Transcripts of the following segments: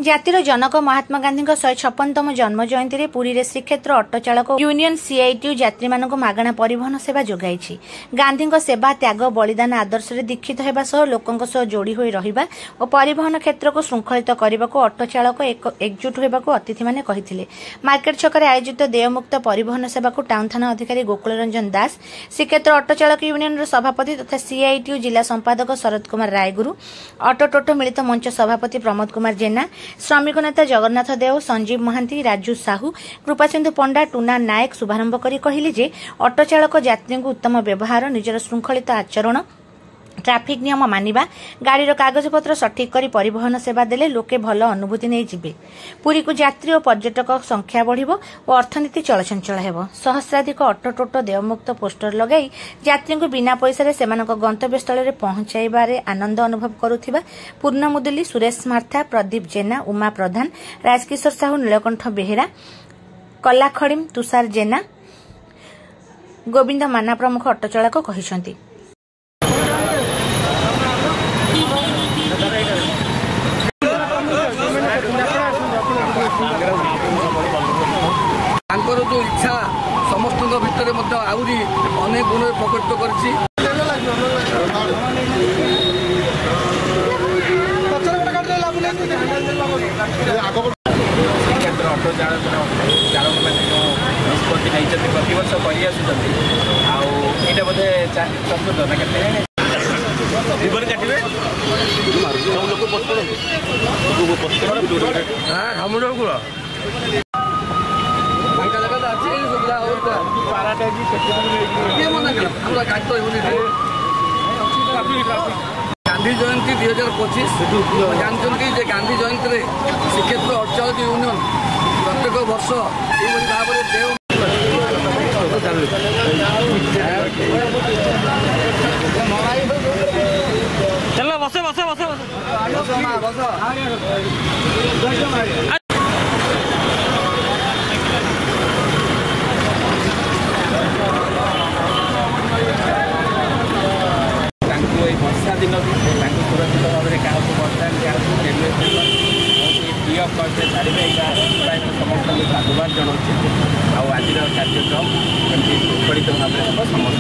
जातिर जनक महात्मा गांधी 156तम जन्म जयंती में पुरी रे श्रीक्षेत्र ऑटो चालक यूनियन सीआईटी यात्री मानक मागणा परिवहन सेवा जोगाई। गांधी सेवा त्याग बलिदान आदर्श रे दीक्षित होगा सह लोकों सह जोड़ी होई रहिबा और परिवहन क्षेत्र को श्रृंखलित करने को ऑटो चालक एकजुट होगा अतिथि माने कहिथिले। मार्केट छकरे आयोजित देयमुक्त परिवहन सेवा को टाउन थाना अधिकारी गोकुल रंजन दास, श्रीक्षेत्र ऑटो चालक यूनियन सभापति तथा सीआईटी जिला संपादक शरद कुमार रायगुरु, ऑटो टोटो मिलित मंच सभापति प्रमोद कुमार जेना, श्रमिक नेता जगन्नाथ देव, संजीव महांती, राजू साहू, कृपासिंधु पंडा, टूना नायक शुभारंभ करी कहिले जे ऑटो चालक यात्री को उत्तम व्यवहार, निजर श्रृंखलित आचरण, ट्राफिक नियम मानिबा, गाड़ीर कागज पत्र सठिक करी परिवहन सेवा देले लोके भल अनुभूति नहीं जिबे। पुरी को यात्री और पर्यटक संख्या बढ़िबो और अर्थनीति चलचंचल हेबो। सहस्राधिक ऑटो टोटो देयमुक्त पोस्टर लगाई यात्री को बिना पैसा रे सेमानक गंतव्य स्थल रे पहुंचाइबारे आनंद अनुभव करुथिबा पूर्ण मुदुली, सुरेश मार्था, प्रदीप जेना, उमा प्रधान, राजकिशोर साहू, नीलकंठ बेहेरा, कला खड़िम, तुषार जेना, गोविंद माना प्रमुख ऑटो चालक कहिसंती। जो इच्छा समस्त भितर आहरी अनेक गुण प्रकट कर ऑटो चालक मैंने निष्पत्ति नहीं प्रत वर्ष कर बोधे प्रस्तुत ना के गांधी जयंती 2025 जानते गांधी जयंती श्रीक्षेत्र ऑटो चालक यूनियन प्रत्येक वर्ष चलो बस बस बस वर्षा दिन सुरक्षित भाव में क्या बसस्टाण क्या railway station free of cost छाड़े समस्त साधुवाद जनाऊँ। आज कार्यक्रम एमती सुखलित भाव में हम समस्त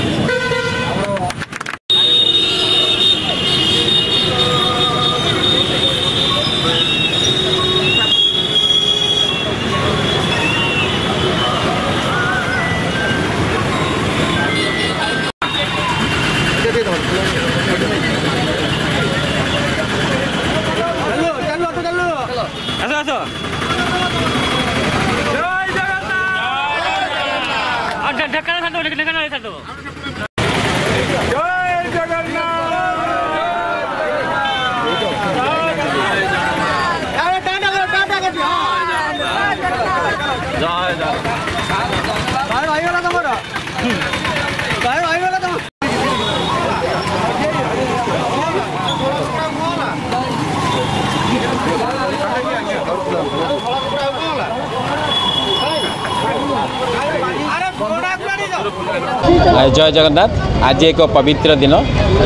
जय जगन्नाथ। आज एक पवित्र दिन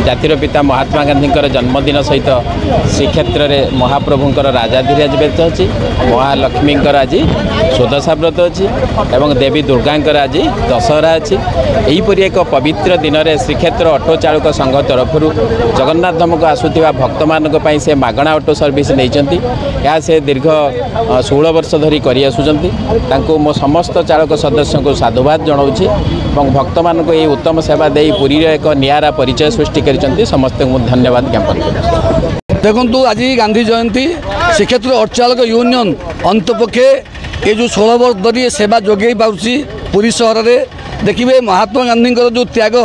जातिर पिता महात्मा गांधी जन्मदिन सहित श्रीक्षेत्र में महाप्रभुंर राजाधिराज व्रत अच्छी, महालक्ष्मी आज स्वदशा व्रत अच्छी और देवी दुर्गांकर आज दशहरा अच्छी। यहीपरि एक पवित्र दिन में श्रीक्षेत्र ऑटो चालक संघ तरफ जगन्नाथ धाम को आसुवा भक्त मान से मागणा ऑटो सर्विस नहीं से दीर्घ 16 वर्ष धरी कर मो समस्त चालक सदस्य को साधुवाद जनाऊँगी और भक्त मान को ये उत्तम सेवा दे पुरी एक नियारा परिचय सृष्टि कर समस्त को धन्यवाद ज्ञापन कर। देखु आज गांधी जयंती श्रीक्षेत्र ऑटो चालक यूनियन अंतपक्षे ये जो 16 वर्ष धरी सेवा जोगे पासी पुरी सहर में देखिए महात्मा गांधी जो त्याग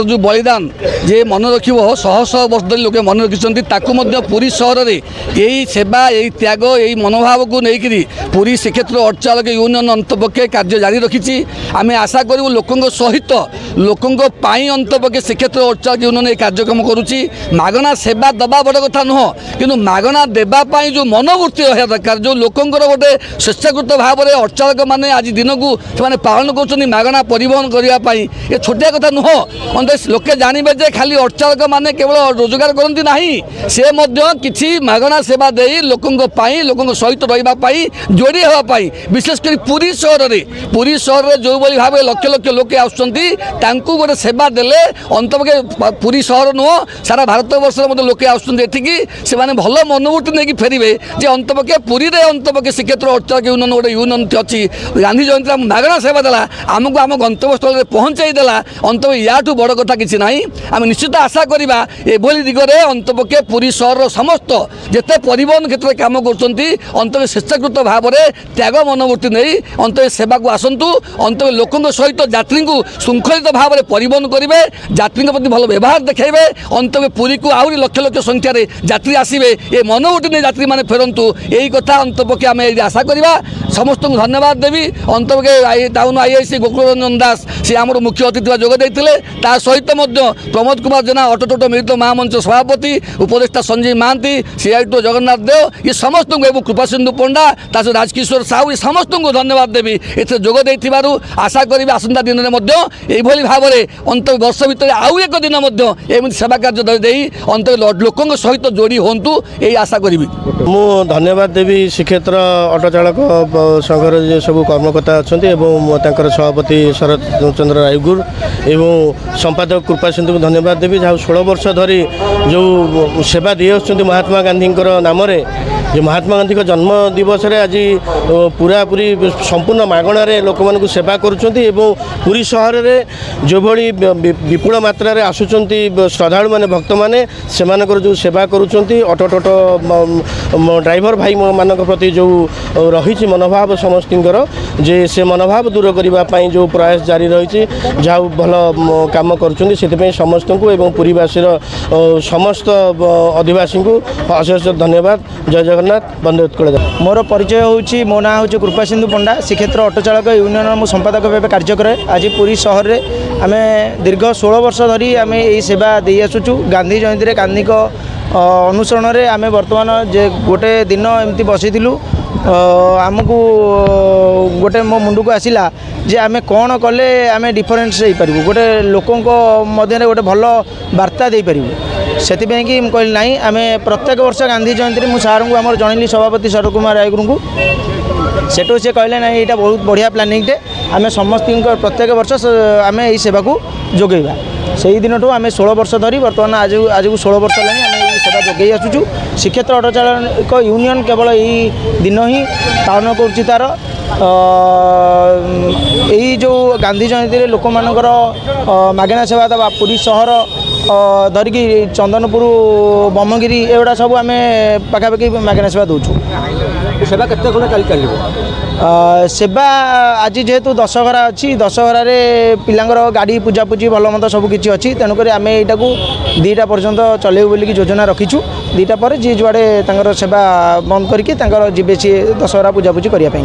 जो बलिदान जे मन रखिब शह शह वर्ष धरी लोके मन रखिंट पुरी सहर में यही सेवा यही त्याग यही मनोभाव को लेकिन पुरी श्रीक्षेत्र ऑटो चालक यूनियन अंतपक्षे कार्य जारी रखी। आम आशा करूँ लोकों सहित लोकों अंतपक्षे श्रीक्षेत्र ऑटो चालक यूनियन ये कार्यक्रम करुच्ची। मागणा सेवा दबा बड़ कथा नुह कि मागणा देवाई जो मनोवृत्ति रहा दरकार जो लोकों गोटे स्वेच्छाकृत भाव में ऑटो चालक मैंने आज दिन को पालन कर मागणा परिवहन परिवहन करने ये छोटिया कथा नुह अंत लोके जानवे जे खाली अटचालक मैंने केवल रोजगार करती ना से किसी मागणा सेवा दे लोकों सहित रही जोड़ी हाँपाई विशेषकर पुरी सहर में जो भाव लक्ष लक्ष लोके आसुँच गोटे सेवा देले अंतपक्षे पुरी सहर नुह सारा भारत वर्ष लोके आसुँच से भल मनोवृत्ति नहीं फेरवे जे अंतपक्षे पुरी में अंतपक्षे श्रीक्षेत्र अटचालक यूनियन गोटे यूनियन अच्छी गांधी जयंती मागणा सेवा देला आमको आम गंतव्य स्थल पहुँचाई देला अंत या बड़ कथा किसी ना आम निश्चित आशा करवा एभली दिगरे अंतपक्षे पुरी सहर समस्त जिते परिवहन क्षेत्र में कम कर स्वेच्छाकृत भाव में त्याग मनोवृत्ति नहीं अंत सेवा को आसतु अंत लोकों सहित यात्री को श्रृंखलित भाव में परिवहन करेंगे यात्री प्रति भल व्यवहार देखेबे अंत पुरी को आहरी लक्ष लक्ष संख्यार यात्री आसवे ये मनोवृत्ति नहीं यात्री मैंने फेरतु यही कथा अंतपक्षे आम आशा करवा समस्त को धन्यवाद देवी अंतपक्षे टाउन आईआईसी गोकुल रंजन दास सी आम मुख्य अतिथि जोग देते सहित प्रमोद कुमार जेना अटोटोट मिलित महामंच सभापति उपदेष्टा संजीव महांती सीआईटी जगन्नाथ देव ये समस्त को कृपा सिंधु पंडा सहित राजकिशोर साहू ये समस्त को धन्यवाद देवी एथे जोग देथिबारु आशा करी आसंता दिन में यही भाव में अंत वर्ष भितर आउ एक दिन एमती सेवा कार्य दे अंत लोकों सहित जोड़ी हूँ यही आशा करी मु धन्यवाद देवी श्रीक्षेत्र ऑटो चालक संघर जो सब कर्मकर्ता अच्छा सभापति शरद चंद्र रायगुर एवं संपादक कृपा सिंधु को धन्यवाद देवी जहाँ 16 वर्ष धरी जो सेवा दी आसुँच महात्मा गांधी नाम जो महात्मा गांधी जन्म दिवस आज पूरा पूरी संपूर्ण मागणार लोक मान सेवा करुँच सहर में जो भली विपुल मात्रा आसुँच श्रद्धालु मैंने भक्त मैंने से जो सेवा करुँच ऑटो टोटो ड्राइवर भाई मान प्रति जो रही मनोभाव समस्तर जे से मनोभाव दूर करने जो प्रयास जारी रही जहाँ भल काम कर समस्त को एवं पुरीवासी समस्त अधिवासी को अशेष धन्यवाद। जय जगन्नाथ वंदे उत्कल। मोर परिचय होची मो ना होची कृपा सिंधु पंडा श्रीक्षेत्र ऑटो चालक यूनियन मु संपादक भाव कार्य करे। आज पुरी सहर में आम दीर्घ 16 वर्ष धरी आम यही सेवा दे आसुचु। गांधी जयंती गांधी अनुसरण में आम बर्तमान जे गोटे दिन एमती बसीलु आमको गोटे मो मुंड को आसला जे आम कौन कले आम डिफरेन्स हो पारू गोटे लोकों मध्य गोटे भल वार्ता दे पारू से कि कहली ना आम प्रत्येक वर्ष गांधी जयंती में सार को आम जनइली सभापति शरद कुमार रायगुर को सेठू से कहले ना यहाँ बहुत बढ़िया प्लानिंग आम समस्त प्रत्येक वर्ष आम यही सेवा को जोगेबा से ही दिन आम 16 वर्ष धरी बर्तमान आज को 16 वर्ष है आम सेवा जोगे आसुचु। श्रीक्षेत्र ऑटो चालक यूनियन केवल यही दिन ही पालन कर तार यही जो गांधी जयंती लोक मानकर मागणा सेवा दवा पुरी सहर धरिकी चंदनपुर ब्रह्मगिरी एगुड़ा सब आम पाखापाखि मागणा सेवा दौचु। सेवा केते खंड चली सेवा आज जेहेतु दशहरा अच्छी दशहरार पिलांगर गाड़ी पूजापूजी भल मत सबकि अच्छी तेणुक आम यहाँ को 2टा पर्यंत चलेबू बोलिकी योजना रखीचु। 2टा पर जी जुआड़े सेवा बंद करके जीवे सी दशहरा पूजापूजी करने।